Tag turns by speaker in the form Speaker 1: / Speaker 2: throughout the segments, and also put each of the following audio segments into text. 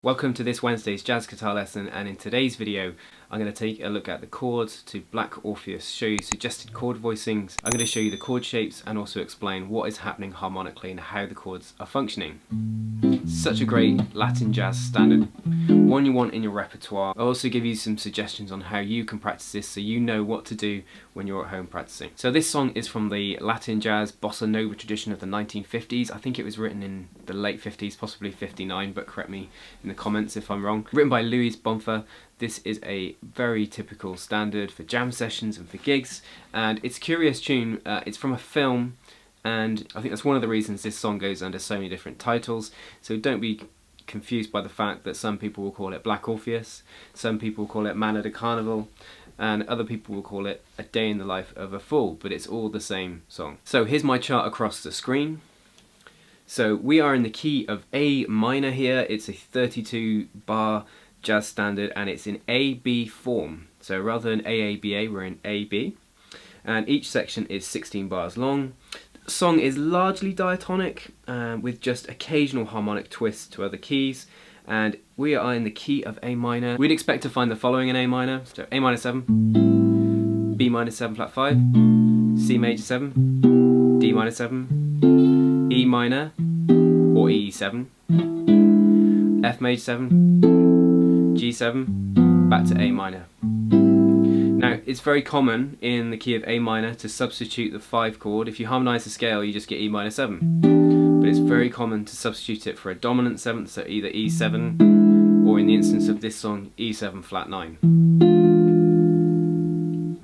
Speaker 1: Welcome to this Wednesday's jazz guitar lesson, and in today's video I'm going to take a look at the chords to Black Orpheus, show you suggested chord voicings. I'm going to show you the chord shapes and also explain what is happening harmonically and how the chords are functioning. Such a great Latin jazz standard, one you want in your repertoire. I'll also give you some suggestions on how you can practice this so you know what to do when you're at home practicing. So this song is from the Latin jazz bossa nova tradition of the 1950s. I think it was written in the late 50s, possibly 59, but correct me in the comments if I'm wrong. Written by Luis Bonfa. This is a very typical standard for jam sessions and for gigs, and it's a curious tune. It's from a film, and I think that's one of the reasons this song goes under so many different titles, so don't be confused by the fact that some people will call it Black Orpheus, some people will call it Manna de Carnival, and other people will call it A Day in the Life of a Fool, but it's all the same song. So here's my chart across the screen. So we are in the key of A minor here. It's a 32 bar jazz standard and it's in A-B form. So rather than A-A-B-A, we're in A-B. And each section is 16 bars long. The song is largely diatonic with just occasional harmonic twists to other keys. And we are in the key of A minor. We'd expect to find the following in A minor. So A minor 7, B minor 7 flat 5, C major 7, D minor 7, E minor or E7, F major 7, G7, back to A minor. Now it's very common in the key of A minor to substitute the 5 chord. If you harmonise the scale you just get E minor 7, but it's very common to substitute it for a dominant 7th, so either E7 or in the instance of this song E7 flat 9.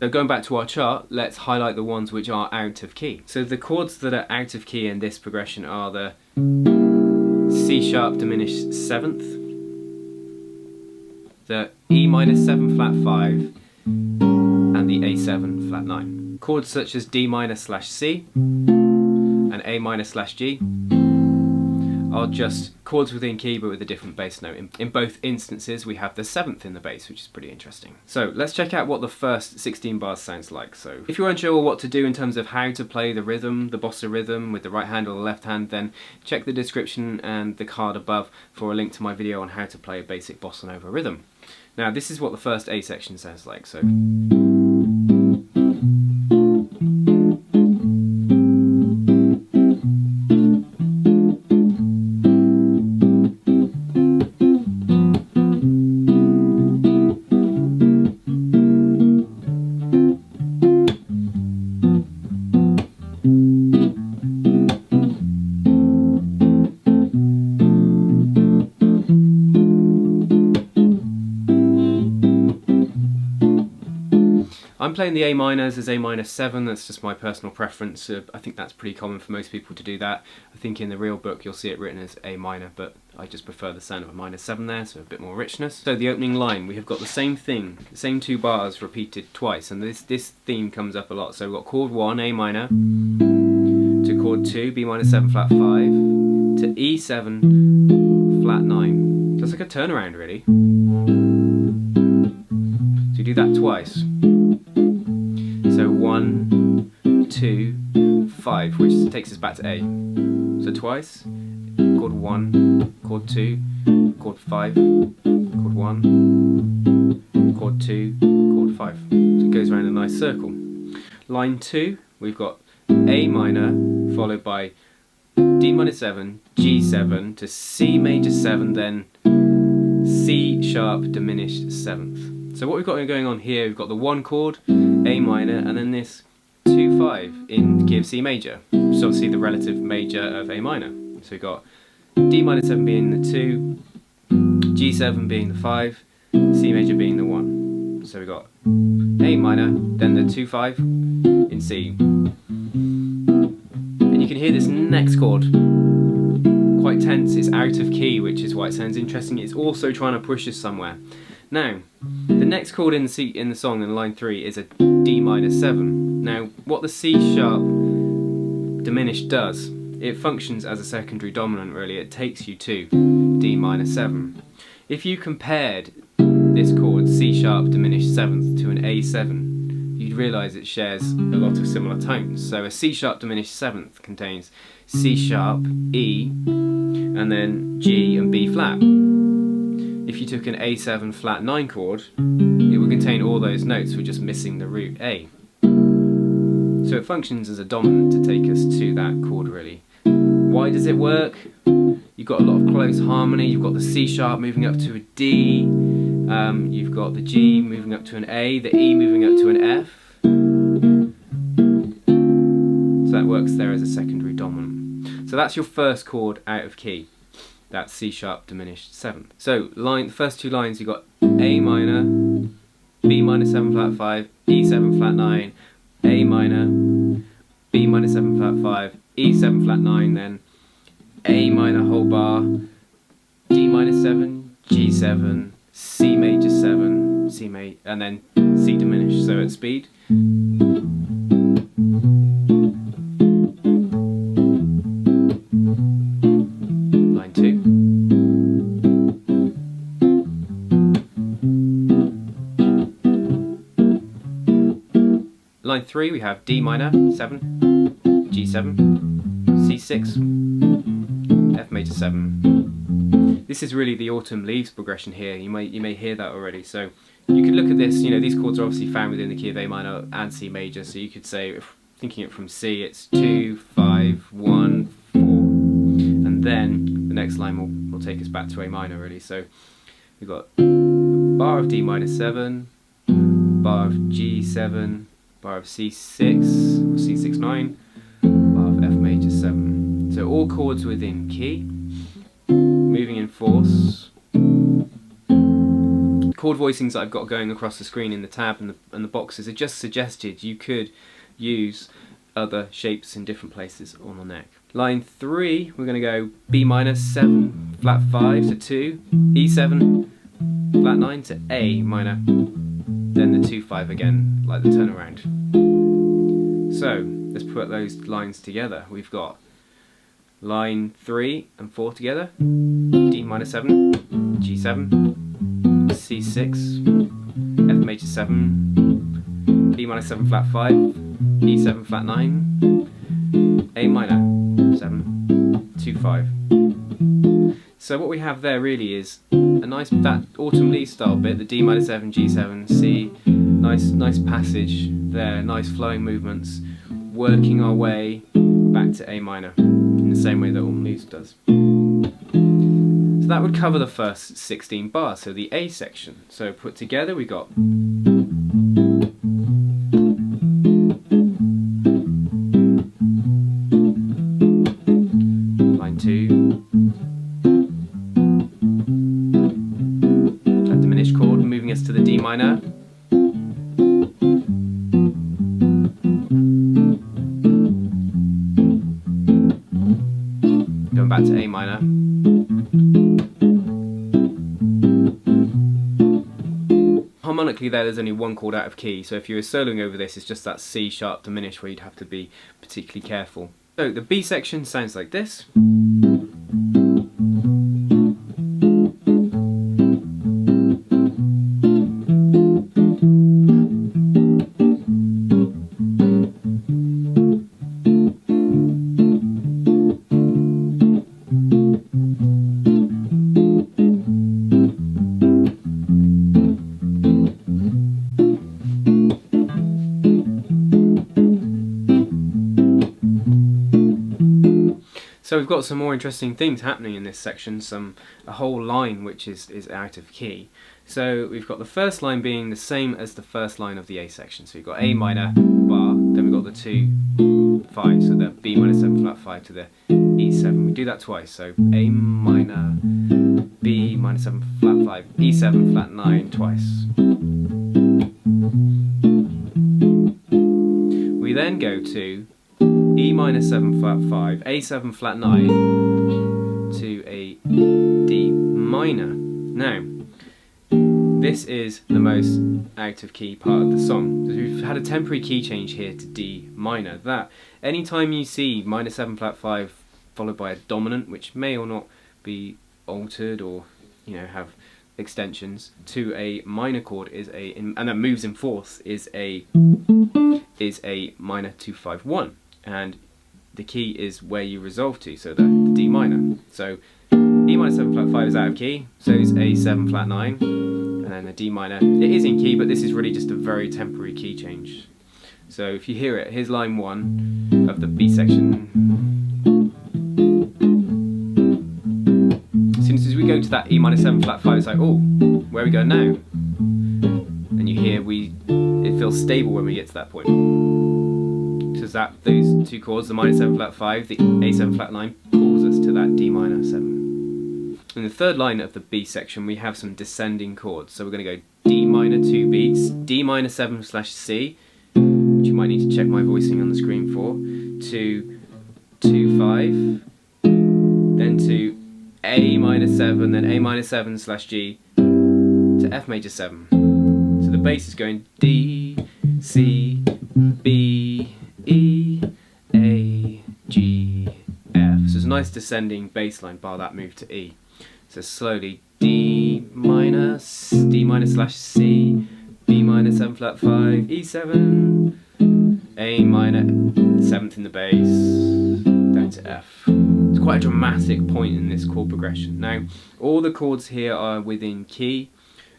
Speaker 1: So going back to our chart, let's highlight the ones which are out of key. So the chords that are out of key in this progression are the C sharp diminished 7th, the E minor 7 flat 5, and the A7 flat 9. Chords such as D minor slash C and A minor slash G are just chords within key but with a different bass note. In both instances we have the 7th in the bass, which is pretty interesting. So let's check out what the first 16 bars sounds like. So if you're unsure what to do in terms of how to play the rhythm, the bossa rhythm with the right hand or the left hand, then check the description and the card above for a link to my video on how to play a basic bossa nova rhythm. Now this is what the first A section sounds like. So I'm playing the A minors as A minor 7, that's just my personal preference. I think that's pretty common for most people to do that. I think in the real book you'll see it written as A minor, but I just prefer the sound of a minor 7 there, so a bit more richness. So the opening line, we have got the same thing, the same 2 bars repeated twice, and this theme comes up a lot. So we've got chord 1, A minor, to chord 2, B minor 7 flat 5, to E7 flat 9. So it's like a turnaround really. So you do that twice. So 1, 2, 5, which takes us back to A. So twice, chord 1, chord 2, chord 5, chord 1, chord 2, chord 5. So it goes around a nice circle. Line 2, we've got A minor followed by D minor 7, G7 to C major 7, then C sharp diminished 7th. So what we've got going on here, we've got the 1 chord, A minor, and then this 2-5 in the key of C major, which is obviously the relative major of A minor. So we've got D minor 7 being the 2, G7 being the 5, C major being the 1. So we've got A minor, then the 2-5 in C. And you can hear this next chord, quite tense, it's out of key, which is why it sounds interesting. It's also trying to push us somewhere. Now, the next chord in the song in line 3 is a D minor 7. Now, what the C sharp diminished does, it functions as a secondary dominant really. It takes you to D minor 7. If you compared this chord, C sharp diminished 7th, to an A7, you'd realise it shares a lot of similar tones. So a C sharp diminished 7th contains C sharp, E, and then G and B flat. you took an A7 flat 9 chord, it would contain all those notes, we're just missing the root A. So it functions as a dominant to take us to that chord really. Why does it work? You've got a lot of close harmony, you've got the C sharp moving up to a D, you've got the G moving up to an A, the E moving up to an F. So that works there as a secondary dominant. So that's your first chord out of key. That's C sharp diminished 7th. So the first two lines you've got A minor, B minor 7 flat 5, E7 flat 9, A minor, B minor 7 flat 5, E7 flat 9, then A minor whole bar, D minor 7, G7, C major 7, C major, and then C diminished. So at speed. Line 2. Line 3 we have D minor 7, G7, C6, F major 7. This is really the autumn leaves progression here. You may hear that already. So you could look at this. You know, these chords are obviously found within the key of A minor and C major. So you could say, if thinking it from C, it's 2, 5, 1, 4, and then the next line will take us back to A minor really. So we've got bar of D minor 7, bar of G7, bar of C6 or C6 9, bar of F major 7. So all chords within key, moving in force. Chord voicings that I've got going across the screen in the tab and the boxes are just suggested. You could use other shapes in different places on the neck. Line 3, we're going to go B minor 7 flat 5 to 2, E7 flat 9 to A minor, then the 2 5 again, like the turnaround. So let's put those lines together. We've got line 3 and 4 together, D minor 7, G7, C6, F major 7, B minor 7 flat 5, E7 flat 9, A minor 7, 2 5. So what we have there really is a nice, that autumn leaf style bit, the D minor 7, G7, C, nice passage there, nice flowing movements, working our way back to A minor in the same way that autumn leaves does. So that would cover the first 16 bars, so the A section. So put together we got line 2, a diminished chord moving us to the D minor, going back to A minor, harmonically there's only one chord out of key, so if you were soloing over this, it's just that C sharp diminished where you'd have to be particularly careful. So the B section sounds like this. So we've got some more interesting things happening in this section, a whole line which is out of key. So we've got the first line being the same as the first line of the A section. So we've got A minor bar, then we've got the 2 5, so the B minor 7 flat 5 to the E7. We do that twice, so A minor, B minor 7 flat 5, E7 flat 9 twice. We then go to E minor 7 flat 5, A7 flat 9 to a D minor. Now, this is the most out of key part of the song. We've had a temporary key change here to D minor. That anytime you see minor 7 flat 5 followed by a dominant, which may or not be altered or have extensions to a minor chord, and that moves in fourths, is a minor 2 5 1. And the key is where you resolve to, so the D minor. So E minor 7 flat 5 is out of key, so is A 7 flat 9, and then the D minor, it is in key, but this is really just a very temporary key change. So if you hear it, here's line 1 of the B section. As soon as we go to that E minor 7 flat 5, it's like, oh, where are we going now? And you hear it feels stable when we get to that point. Because those two chords, the minor 7 flat 5, the A 7 flat 9, pulls us to that D minor 7. In the third line of the B section, we have some descending chords. So we're going to go D minor 2 beats, D minor 7 slash C, which you might need to check my voicing on the screen for, to 2 5, then to A minor 7, then A minor 7 slash G, to F major 7. So the bass is going D, C, B, E, A, G, F. So it's a nice descending bass line bar that move to E. So slowly D minor slash C, B minor 7 flat 5, E7, A minor 7th in the bass, down to F. It's quite a dramatic point in this chord progression. Now, all the chords here are within key.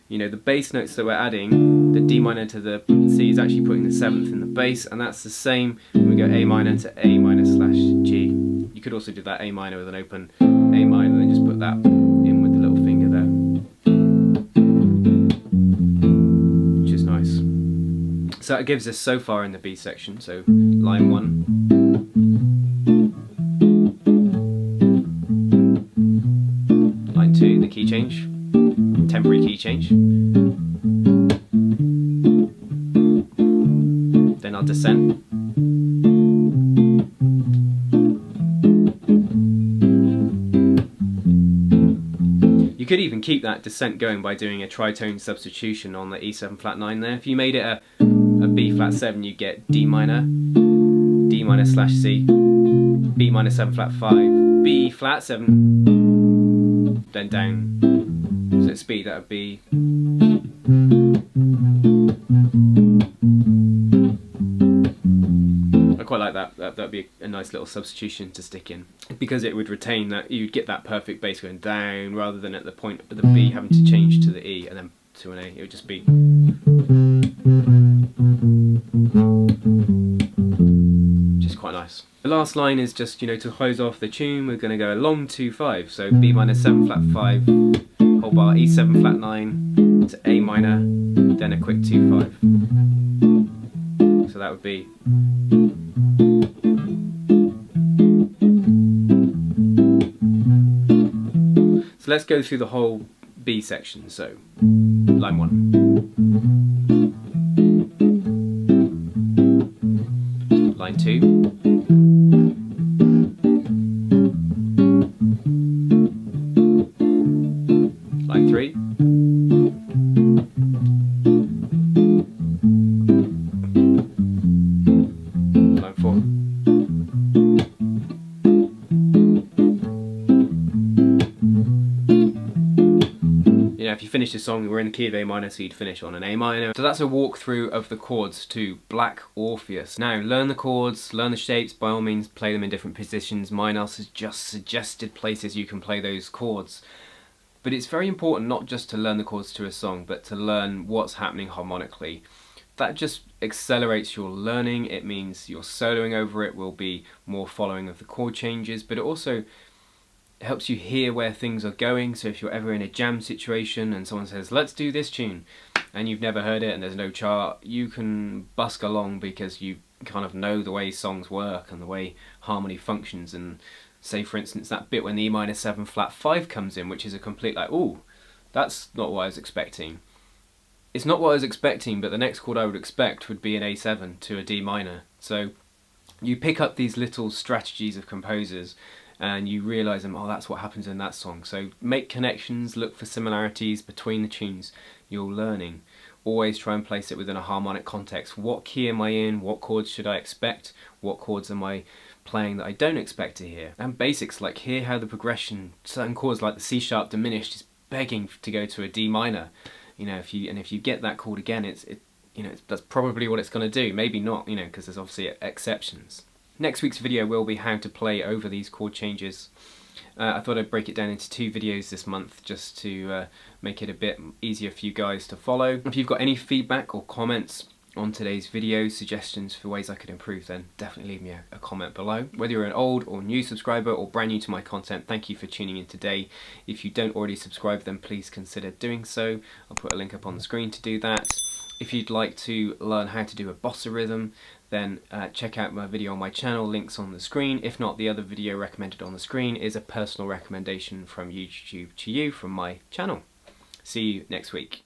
Speaker 1: You know, the bass notes that we're adding, the D minor to the C is actually putting the 7th in the bass, and that's the same when we go A minor to A minor slash G. You could also do that A minor with an open A minor, and then just put that in with the little finger there, which is nice. So that gives us so far in the B section, so line 1. Line 2, the key change. Temporary key change. Then our descent. You could even keep that descent going by doing a tritone substitution on the E7 flat 9 there. If you made it a B flat 7, you get D minor slash C, B minor 7 flat 5, B flat 7, then down. So at speed that would be I quite like that. That'd be a nice little substitution to stick in, because it would retain that, you'd get that perfect bass going down rather than at the point of the B having to change to the E and then to an A. It would just be just quite nice. The last line is just, you know, to close off the tune, we're going to go a long 2 5. So B minor 7 flat 5, whole bar, E7 flat 9 to A minor, then a quick 2 5. So that would be so let's go through the whole B section. So line 1. Line 2. Line 3. Line 4. You know, if you finish the song, we're in the key of A minor, so you'd finish on an A minor. So that's a walkthrough of the chords to Black Orpheus. Now, learn the chords, learn the shapes, by all means play them in different positions. Mine else has just suggested places you can play those chords. But it's very important not just to learn the chords to a song, but to learn what's happening harmonically. That just accelerates your learning. It means your soloing over it will be more following of the chord changes, but it also helps you hear where things are going. So if you're ever in a jam situation and someone says, let's do this tune, and you've never heard it and there's no chart, you can busk along because you kind of know the way songs work and the way harmony functions. And say for instance that bit when the E minor 7 flat 5 comes in, which is a complete like, ooh, that's not what I was expecting. It's not what I was expecting, but the next chord I would expect would be an A7 to a D minor. So you pick up these little strategies of composers and you realise them, oh, that's what happens in that song. So make connections, look for similarities between the tunes you're learning. Always try and place it within a harmonic context. What key am I in? What chords should I expect? What chords am I playing that I don't expect to hear? And basics like hear how the progression, certain chords like the C sharp diminished is begging to go to a D minor. You know, if you get that chord again, that's probably what it's going to do. Maybe not, you know, because there's obviously exceptions. Next week's video will be how to play over these chord changes. I thought I'd break it down into 2 videos this month just to make it a bit easier for you guys to follow. If you've got any feedback or comments on today's video, suggestions for ways I could improve, then definitely leave me a comment below. Whether you're an old or new subscriber or brand new to my content, thank you for tuning in today. If you don't already subscribe, then please consider doing so. I'll put a link up on the screen to do that. If you'd like to learn how to do a bossa rhythm, then check out my video on my channel, links on the screen. If not, the other video recommended on the screen is a personal recommendation from YouTube to you from my channel. See you next week.